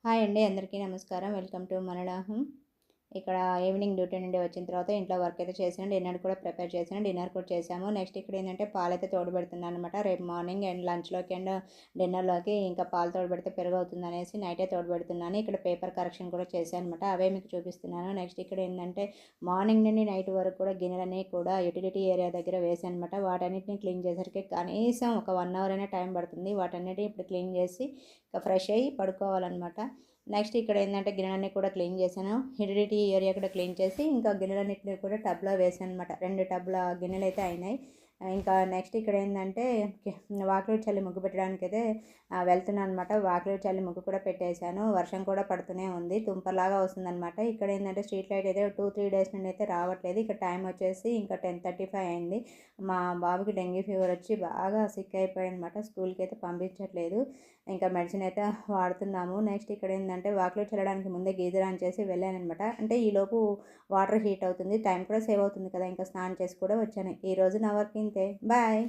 Hi అండి, అందరికీ నమస్కారం. వెల్కమ్ టు మనడా హోమ్. ఇక్కడ ఈవినింగ్ డ్యూటీ నుండి వచ్చిన తర్వాత ఇంట్లో వర్క్ అయితే చేశాను. డిన్నర్ కూడా ప్రిపేర్ చేశాను. డిన్నర్ కూడా చేశాము. నెక్స్ట్ ఇక్కడ ఏంటంటే పాలైతే తోడుపెడుతున్నాను అనమాట. రేపు మార్నింగ్ అండ్ లంచ్లోకి అండ్ డిన్నర్లోకి ఇంకా పాలు తోడుపెడితే పెరుగు అవుతుంది అనేసి నైటే తోడుపెడుతున్నాను. ఇక్కడ పేపర్ కరెక్షన్ కూడా చేశాను అనమాట. అవే మీకు చూపిస్తున్నాను. నెక్స్ట్ ఇక్కడ ఏంటంటే మార్నింగ్ నుండి నైట్ వరకు కూడా గిన్నెలన్నీ కూడా యుటిలిటీ ఏరియా దగ్గర వేసాను అనమాట. వాటన్నిటిని క్లీన్ చేసరికి కనీసం ఒక 1 అవర్ అయినా టైం పడుతుంది. వాటన్నిటిని ఇప్పుడు క్లీన్ చేసి ఇంకా ఫ్రెష్ అయ్యి పడుకోవాలన్నమాట. నెక్స్ట్ ఇక్కడ ఏంటంటే గిన్నెలన్నీ కూడా క్లీన్ చేశాను. హ్యూమిడిటీ ఏరియా కూడా క్లీన్ చేసి ఇంకా గిన్నెలన్నింటినీ కూడా టబ్లో వేసాను అనమాట. 2 టబ్ల గిన్నెలు అయితే అయినాయి. ఇంకా నెక్స్ట్ ఇక్కడ ఏంటంటే వాకిలి చల్లి ముగ్గు పెట్టడానికి అయితే వెళ్తున్నాను అనమాట. వాకిలి చల్లి ముగ్గు కూడా పెట్టేశాను. వర్షం కూడా పడుతూనే ఉంది, తుంపర్లాగా వస్తుందన్నమాట. ఇక్కడ ఏంటంటే స్ట్రీట్ లైట్ అయితే 2-3 డేస్ నుండి అయితే రావట్లేదు. ఇక్కడ టైం వచ్చేసి ఇంకా 10:35 అయింది. మా బాబుకి డెంగ్యూ ఫీవర్ వచ్చి బాగా సిక్ అయిపోయాయి అనమాట. స్కూల్కి అయితే పంపించట్లేదు. ఇంకా మెడిసిన్ అయితే వాడుతున్నాము. నెక్స్ట్ ఇక్కడ ఏంటంటే వాకిలి చల్లడానికి ముందే గీజర్ ఆన్ చేసి వెళ్ళానమాట. అంటే ఈలోపు వాటర్ హీట్ అవుతుంది, టైం కూడా సేవ్ అవుతుంది కదా. ఇంకా స్నానం చేసి కూడా వచ్చాను. ఈరోజు నా వర్క్ ఇంతే. బాయ్.